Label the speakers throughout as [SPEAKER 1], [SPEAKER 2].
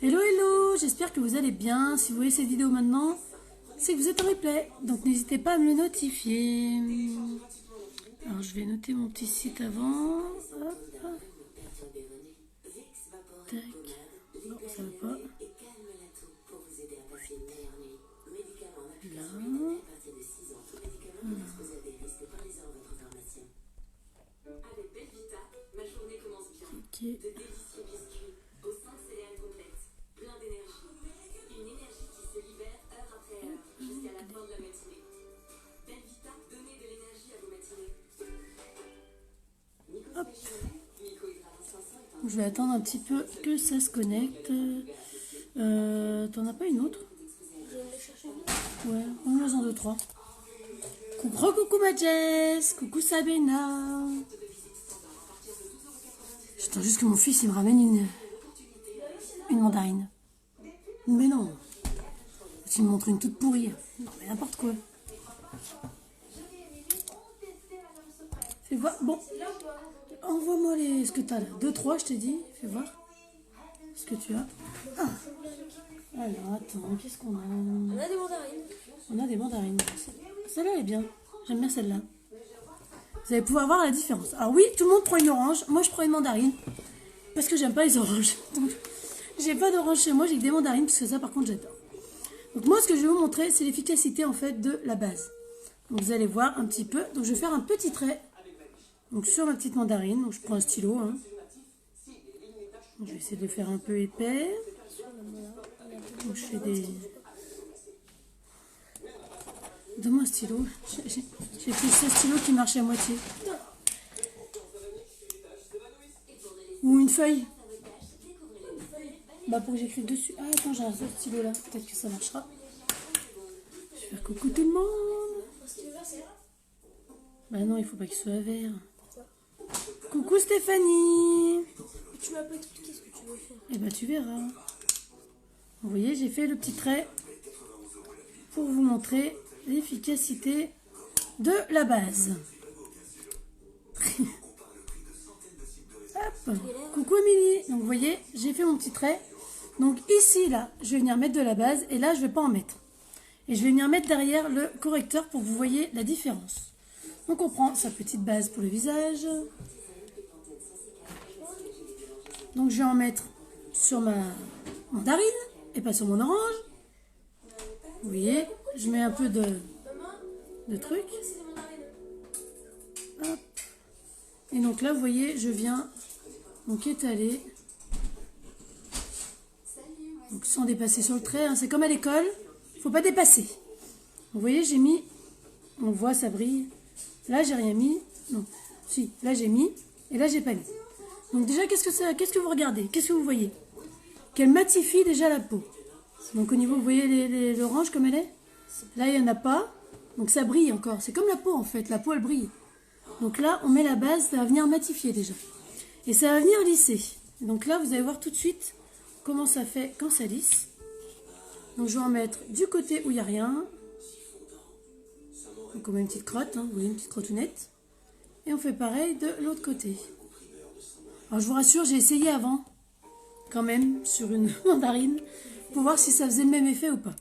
[SPEAKER 1] Hello, hello, j'espère que vous allez bien. Si vous voyez cette vidéo maintenant, c'est que vous êtes en replay. Donc n'hésitez pas à me le notifier. Alors je vais noter mon petit site avant. Hop. Tac. Non, ça va pas. Là. Ok. Hop. Je vais attendre un petit peu que ça se connecte. T'en as pas une autre? Ouais, on en 2, 3. Coucou ma Jess, coucou Sabina. J'attends juste que mon fils il me ramène une mandarine. Mais non, il me montre une toute pourrie. Non mais n'importe quoi. Fais voir, bon, envoie-moi ce que tu as là. 2, 3 je t'ai dit, fais voir ce que tu as. Ah. Alors attends, qu'est-ce qu'on a?
[SPEAKER 2] On a des mandarines.
[SPEAKER 1] On a des mandarines. Celle-là est bien. J'aime bien celle-là. Vous allez pouvoir voir la différence. Alors oui, tout le monde prend une orange. Moi, je prends une mandarine. Parce que j'aime pas les oranges. Donc, j'ai pas d'orange chez moi. J'ai que des mandarines. Parce que ça, par contre, j'adore. Donc moi, ce que je vais vous montrer, c'est l'efficacité, en fait, de la base. Donc, vous allez voir un petit peu. Donc, je vais faire un petit trait. Donc, sur ma petite mandarine. Donc, je prends un stylo. Hein. Donc, je vais essayer de faire un peu épais. Donc, je fais des... Donne-moi un stylo. J'ai pris ce stylo qui marche à moitié. Ou une feuille. Bah pour que j'écrive dessus. Ah attends, j'ai un seul stylo là. Peut-être que ça marchera. Je vais faire coucou tout le monde. Bah non, il faut pas qu'il soit vert. Coucou Stéphanie.
[SPEAKER 2] Tu m'as pas expliqué ce que tu veux faire.
[SPEAKER 1] Eh bah tu verras. Vous voyez, j'ai fait le petit trait pour vous montrer l'efficacité de la base. Hop. Coucou Émilie. Donc vous voyez, j'ai fait mon petit trait. Donc ici, là, je vais venir mettre de la base et là, je ne vais pas en mettre. Et je vais venir mettre derrière le correcteur pour que vous voyez la différence. Donc on prend sa petite base pour le visage. Donc je vais en mettre sur ma mandarine et pas sur mon orange. Vous voyez, je mets un peu de truc. Hop. Et donc là, vous voyez, je viens donc étaler. Donc sans dépasser sur le trait. Hein. C'est comme à l'école, il ne faut pas dépasser. Vous voyez, j'ai mis, on voit, ça brille. Là, j'ai rien mis. Non, si, là j'ai mis et là, j'ai pas mis. Donc déjà, qu'est-ce que vous regardez? Qu'est-ce que vous voyez? Qu'elle matifie déjà la peau. Donc au niveau, vous voyez l'orange comme elle est? Là, il n'y en a pas. Donc ça brille encore. C'est comme la peau en fait. La peau, elle brille. Donc là, on met la base. Ça va venir matifier déjà. Et ça va venir lisser. Donc là, vous allez voir tout de suite comment ça fait quand ça lisse. Donc je vais en mettre du côté où il n'y a rien. Donc on met une petite crotte. Hein, vous voyez, une petite crottinette. Et on fait pareil de l'autre côté. Alors je vous rassure, j'ai essayé avant. Quand même, sur une mandarine. Pour voir si ça faisait le même effet ou pas.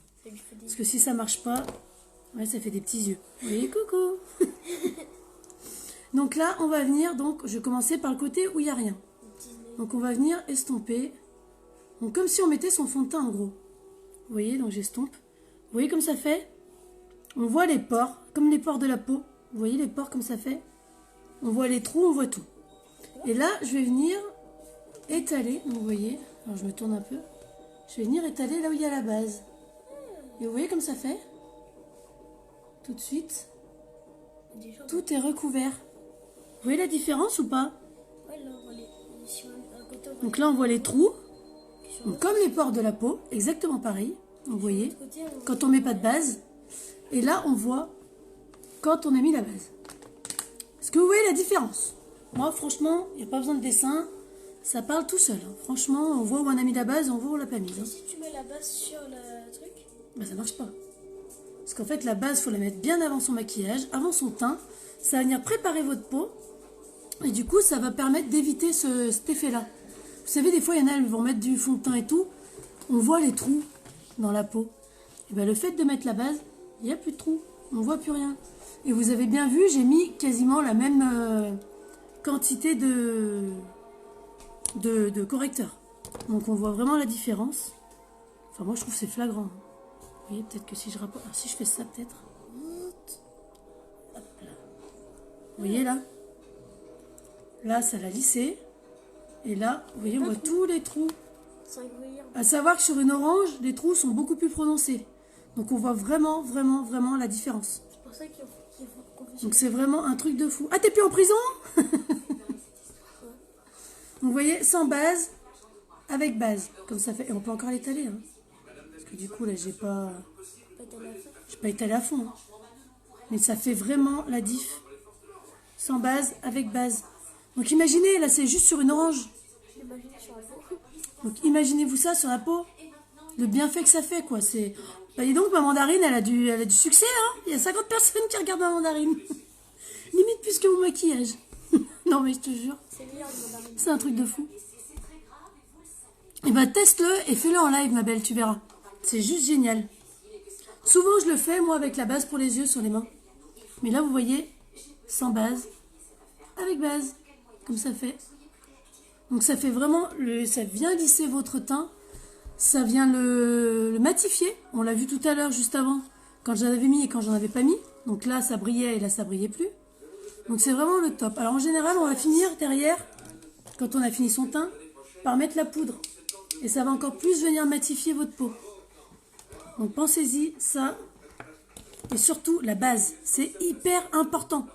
[SPEAKER 1] Parce que si ça marche pas, ouais, ça fait des petits yeux. Oui, coucou. Donc là, on va venir, donc je vais commencer par le côté où il n'y a rien. Donc on va venir estomper. Donc comme si on mettait son fond de teint en gros. Vous voyez, donc j'estompe. Vous voyez comme ça fait? On voit les pores, comme les pores de la peau. Vous voyez les pores comme ça fait? On voit les trous, on voit tout. Et là, je vais venir étaler. Donc vous voyez, alors je me tourne un peu. Je vais venir étaler là où il y a la base. Et vous voyez comme ça fait? Tout de suite. Tout est recouvert. Vous voyez la différence ou pas? Donc là, on voit les trous. Donc, comme les pores de la peau. Exactement pareil. Vous voyez? Quand on met pas de base. Et là, on voit quand on a mis la base. Est-ce que vous voyez la différence? Moi, franchement, il n'y a pas besoin de dessin. Ça parle tout seul. Hein. Franchement, on voit où on a mis la base, on voit où on l'a pas mise. Hein.
[SPEAKER 2] Si tu mets la base sur le truc?
[SPEAKER 1] Bah ça marche pas. Parce qu'en fait, la base, il faut la mettre bien avant son maquillage, avant son teint. Ça va venir préparer votre peau. Et du coup, ça va permettre d'éviter cet effet-là. Vous savez, des fois, il y en a, elles vont mettre du fond de teint et tout. on voit les trous dans la peau. Et bien le fait de mettre la base, il n'y a plus de trous, on ne voit plus rien. Et vous avez bien vu, j'ai mis quasiment la même quantité de correcteur. Donc on voit vraiment la différence. Enfin moi je trouve que c'est flagrant. Vous voyez, peut-être que si je rapproche... si je fais ça peut-être. Hop là. Vous voyez là? Là ça l'a lissé. Et là, vous voyez, on voit tous les trous. À savoir que sur une orange, les trous sont beaucoup plus prononcés. Donc on voit vraiment, vraiment, vraiment la différence.
[SPEAKER 2] C'est pour ça qu'il faut
[SPEAKER 1] donc c'est vraiment un truc de fou. Ah, t'es plus en prison? Donc vous voyez, sans base, avec base. Comme ça fait. Et on peut encore l'étaler. Hein. Parce que du coup, là, j'ai pas étalé à fond. Hein. Mais ça fait vraiment la diff. Sans base, avec base. Donc imaginez, là, c'est juste sur une orange. Donc imaginez-vous ça sur la peau. Le bienfait que ça fait, quoi. C'est... Bah, dis donc, ma mandarine, elle a du succès, hein. Il y a 50 personnes qui regardent ma mandarine. Limite plus que mon maquillage. Non, mais je te jure. C'est un truc de fou. Et bah, teste-le et fais-le en live, ma belle, tu verras. C'est juste génial. Souvent, je le fais, moi, avec la base pour les yeux sur les mains. Mais là, vous voyez, sans base, avec base. Comme ça fait. Donc, ça fait vraiment... ça vient lisser votre teint. Ça vient le matifier. On l'a vu tout à l'heure, juste avant, quand j'en avais mis et quand j'en avais pas mis. Donc là, ça brillait et là, ça brillait plus. Donc c'est vraiment le top. Alors en général, on va finir derrière, quand on a fini son teint, par mettre la poudre. Et ça va encore plus venir matifier votre peau. Donc pensez-y, ça. Et surtout, la base. C'est hyper important.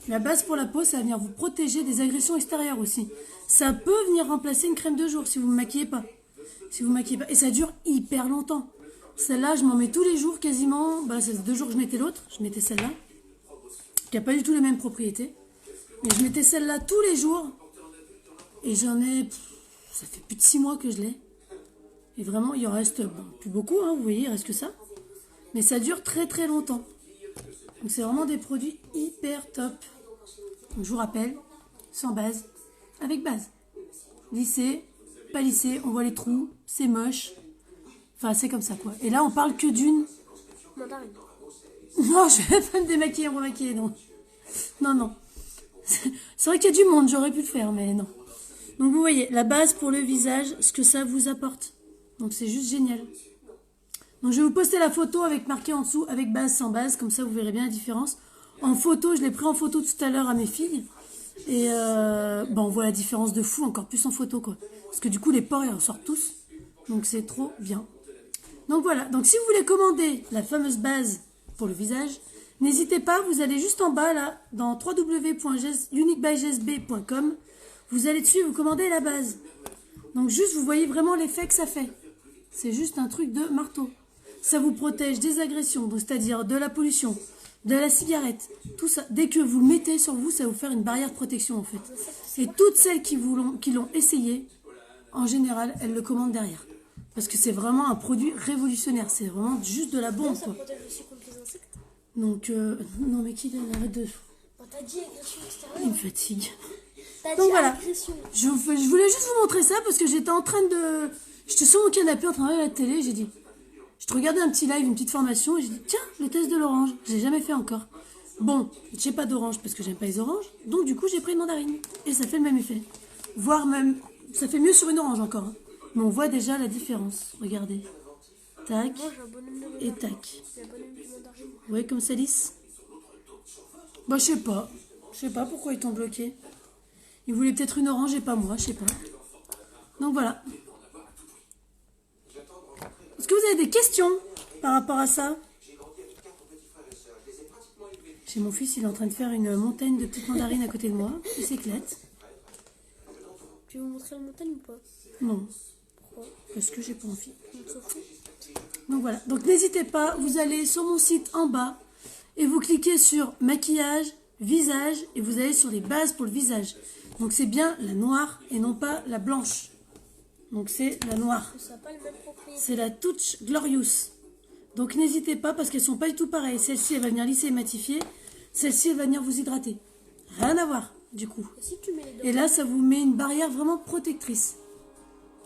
[SPEAKER 1] La base pour la peau, ça va venir vous protéger des agressions extérieures aussi. Ça peut venir remplacer une crème de jour si vous ne maquillez pas. Si vous maquillez pas. Et ça dure hyper longtemps. Celle-là, je m'en mets tous les jours quasiment. Bah, ça fait 2 jours que je mettais l'autre. Je mettais celle-là. Qui n'a pas du tout les mêmes propriétés. Mais je mettais celle-là tous les jours. Et j'en ai... Ça fait plus de 6 mois que je l'ai. Et vraiment, il en reste plus beaucoup. Hein, vous voyez, il reste que ça. Mais ça dure très très longtemps. Donc c'est vraiment des produits hyper top. Donc, je vous rappelle, sans base, avec base. Lissé. Pas lissé, on voit les trous, c'est moche. Enfin, c'est comme ça, quoi. Et là, on parle que d'une...
[SPEAKER 2] mandarine.
[SPEAKER 1] Non, je vais pas me démaquiller, remaquiller, non. Non, non. C'est vrai qu'il y a du monde, j'aurais pu le faire, mais non. Donc, vous voyez, la base pour le visage, ce que ça vous apporte. Donc, c'est juste génial. Donc, je vais vous poster la photo avec marqué en dessous, avec base, sans base. Comme ça, vous verrez bien la différence. En photo, je l'ai pris en photo tout à l'heure à mes filles. Et on voit la différence de fou, encore plus en photo, quoi. Parce que du coup, les pores, ils ressortent tous. Donc, c'est trop bien. Donc, voilà. Donc, si vous voulez commander la fameuse base pour le visage, n'hésitez pas. Vous allez juste en bas, là, dans www.uniquebygsb.com. Vous allez dessus, vous commandez la base. Donc, juste, vous voyez vraiment l'effet que ça fait. C'est juste un truc de marteau. Ça vous protège des agressions, c'est-à-dire de la pollution, de la cigarette, tout ça. Dès que vous le mettez sur vous, ça va vous faire une barrière de protection, en fait. Et toutes celles qui l'ont essayé, en général, elles le commandent derrière. Parce que c'est vraiment un produit révolutionnaire. C'est vraiment juste de la bombe,
[SPEAKER 2] Ça
[SPEAKER 1] quoi.
[SPEAKER 2] protège aussi contre les insectes.
[SPEAKER 1] Donc, non, mais qui arrête de...
[SPEAKER 2] T'as dit agression extérieure.
[SPEAKER 1] Il me fatigue.
[SPEAKER 2] T'as
[SPEAKER 1] Donc
[SPEAKER 2] dit
[SPEAKER 1] voilà.
[SPEAKER 2] agression.
[SPEAKER 1] Je voulais juste vous montrer ça parce que j'étais en train de... J'étais sur mon canapé en train de regarder la télé, j'ai dit... Je te regardais un petit live, une petite formation, et j'ai dit, tiens, le test de l'orange. Je l'ai jamais fait encore. Bon, j'ai pas d'orange parce que j'aime pas les oranges, donc du coup, j'ai pris une mandarine. Et ça fait le même effet. Voire même, ça fait mieux sur une orange encore. Hein. Mais on voit déjà la différence. Regardez. Tac.
[SPEAKER 2] Moi, j'ai un bonhomme de mandarine.
[SPEAKER 1] Et tac.
[SPEAKER 2] J'ai un bonhomme de mandarine.
[SPEAKER 1] Vous voyez comme ça lisse? Bah, je sais pas. Je sais pas pourquoi ils t'ont bloqué. Ils voulaient peut-être une orange et pas moi, je sais pas. Donc voilà. Est-ce que vous avez des questions par rapport à ça? J'ai mon fils, il est en train de faire une montagne de petites mandarines à côté de moi. Il s'éclate.
[SPEAKER 2] Tu veux me montrer la montagne ou pas?
[SPEAKER 1] Non,
[SPEAKER 2] Pourquoi?
[SPEAKER 1] parce que j'ai pas envie.
[SPEAKER 2] On s'en fout.
[SPEAKER 1] Donc voilà. Donc n'hésitez pas, vous allez sur mon site en bas et vous cliquez sur maquillage, visage et vous allez sur les bases pour le visage. Donc c'est bien la noire et non pas la blanche. Donc c'est la noire.
[SPEAKER 2] Ça n'a pas le même propriété.
[SPEAKER 1] C'est la Touch Glorious. Donc n'hésitez pas parce qu'elles sont pas du tout pareilles. Celle-ci, elle va venir lisser et matifier. Celle-ci, elle va venir vous hydrater. Rien à voir, du coup.
[SPEAKER 2] Et si tu mets les deux.
[SPEAKER 1] Et là, ça vous met une barrière vraiment protectrice.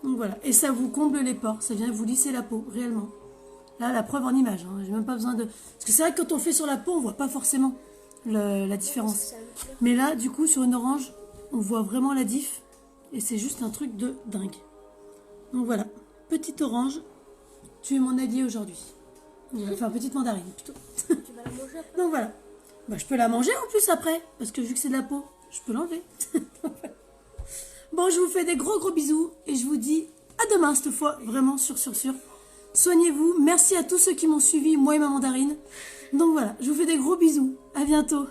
[SPEAKER 1] Donc voilà, et ça vous comble les pores, ça vient vous lisser la peau, réellement. Là, la preuve en image, hein. J'ai même pas besoin de... Parce que c'est vrai que quand on fait sur la peau, on voit pas forcément la différence.
[SPEAKER 2] Ça me plaît.
[SPEAKER 1] Mais là, du coup, sur une orange, on voit vraiment la diff. Et c'est juste un truc de dingue. Donc voilà, petite orange, tu es mon allié aujourd'hui. Enfin, petite mandarine, plutôt.
[SPEAKER 2] Tu vas la manger après?
[SPEAKER 1] Donc voilà. Bah, je peux la manger en plus après, parce que vu que c'est de la peau, je peux l'enlever. Bon, je vous fais des gros bisous et je vous dis à demain cette fois, vraiment sûr. Soignez-vous, merci à tous ceux qui m'ont suivi, moi et ma mandarine. Donc voilà, je vous fais des gros bisous, à bientôt.